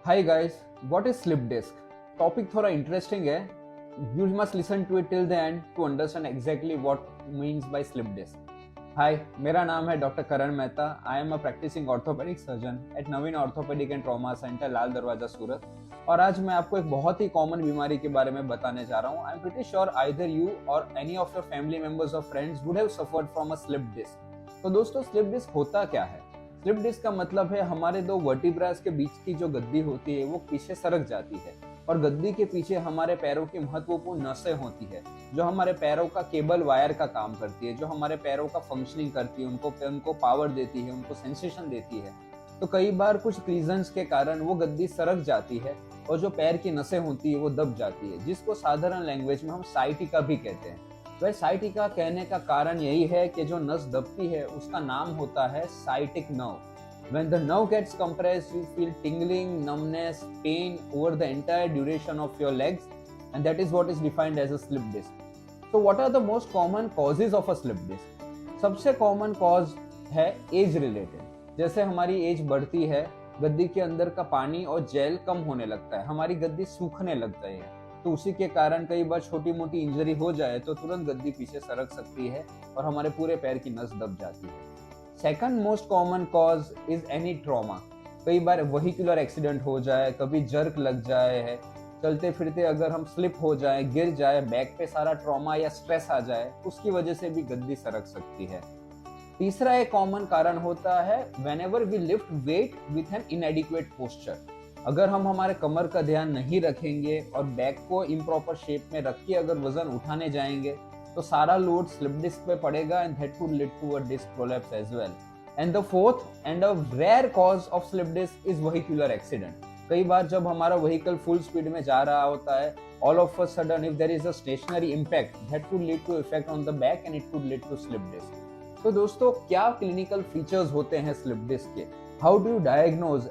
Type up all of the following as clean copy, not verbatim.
Hi guys, what is slip disc? Topic थोड़ा interesting है. You must listen to it till the end to understand exactly what means by slip disc. Hi, मेरा नाम है doctor Karan Mehta. I am a practising orthopaedic surgeon at Naveen orthopaedic and trauma centre, Lal Darwaja, Surat. और आज मैं आपको एक बहुत ही कॉमन बीमारी के बारे में बताने जा रहा हूँ. I am pretty sure either you or any of your family members or friends would have suffered from a slip disc. तो दोस्तों, स्लिप डिस्क होता क्या है? स्लिप डिस्क का मतलब है हमारे दो वर्टिब्रास के बीच की जो गद्दी होती है वो पीछे सरक जाती है, और गद्दी के पीछे हमारे पैरों की महत्वपूर्ण नसें होती है जो हमारे पैरों का केबल वायर का काम करती है, जो हमारे पैरों का फंक्शनिंग करती है, उनको पावर देती है, उनको सेंसेशन देती है. तो कई बार कुछ रीजंस के कारण वो गद्दी सरक जाती है और जो पैर की नसें होती है वो दब जाती है, जिसको साधारण लैंग्वेज में हम साइटिका भी कहते हैं. वह साइटिका कहने का कारण यही है कि जो नस दबती है उसका नाम होता है sciatic nerve. When the nerve gets compressed, you feel tingling, numbness, pain over the entire duration of your legs, and that is what is defined as a slip disc. So what are the most common causes of a slip disc? सबसे common cause है age related. जैसे हमारी as बढ़ती है, गद्दी के अंदर का पानी और जेल कम होने लगता है, हमारी गद्दी सूखने लग जाती है, तो उसी के कारण कई बार छोटी मोटी इंजरी हो जाए तो तुरंत गद्दी पीछे सरक सकती है और हमारे पूरे पैर की नस दब जाती है. Second most common cause is any trauma. कई बार वहीकुलर एक्सीडेंट हो जाए, कभी जर्क लग जाए है, चलते फिरते अगर हम स्लिप हो जाए, गिर जाए, बैक पे सारा ट्रॉमा या स्ट्रेस आ जाए, उसकी वजह से भी गद्दी सरक सकती है. तीसरा एक कॉमन कारण होता है whenever we lift weight with an inadequate posture. अगर हम हमारे कमर का ध्यान नहीं रखेंगे और बैक को इम्प्रॉपर शेप में रख के अगर वजन उठाने जाएंगे तो सारा लोड स्लिप डिस्क पे पड़ेगा, and that would lead to a disc prolapse as well. And the fourth and a rare cause of slip disc is vehicular accident. कई बार जब हमारा व्हीकल फुल स्पीड में जा रहा होता है, all of a sudden if there is a stationary impact, that would lead to effect on the back and it would lead to slip disc. तो दोस्तों, क्या क्लिनिकल फीचर्स होते हैं स्लिप डिस्क के? How do you diagnose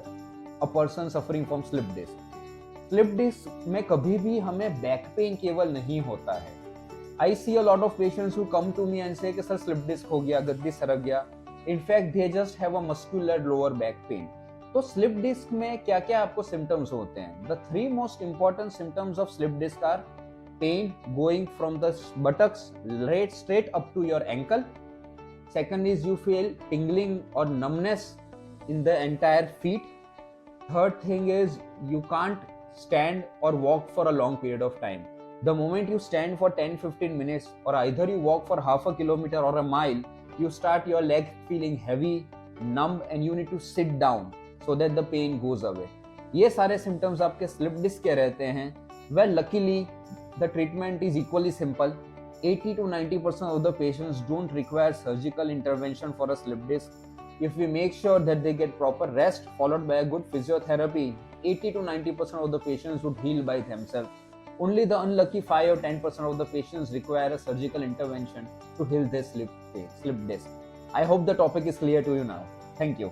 a person suffering from slip disc? Slip disc में कभी भी हमें बैक पेन केवल नहीं होता है. I see a lot of patients who come to me and say कि सर स्लिप डिस्क हो गया, गद्दी सरक गया. In fact, they just have a muscular lower back pain. तो स्लिप डिस्क में क्या क्या आपको सिम्टम्स होते हैं? The three most important symptoms of slip disc are pain going from the buttocks straight up to your ankle. Second is you feel tingling or numbness in the entire feet. Third thing is you can't stand or walk for a long period of time. The moment you stand for 10-15 minutes or either you walk for half a kilometer or a mile, you start your leg feeling heavy, numb, and you need to sit down so that the pain goes away. ये सारे symptoms आपके slip disc के रहते हैं. Well, luckily the treatment is equally simple. 80 to 90% of the patients don't require surgical intervention for a slip disc. If we make sure that they get proper rest followed by a good physiotherapy, 80 to 90% of the patients would heal by themselves. Only the unlucky 5 or 10% of the patients require a surgical intervention to heal their slip disc. I hope the topic is clear to you now. Thank you.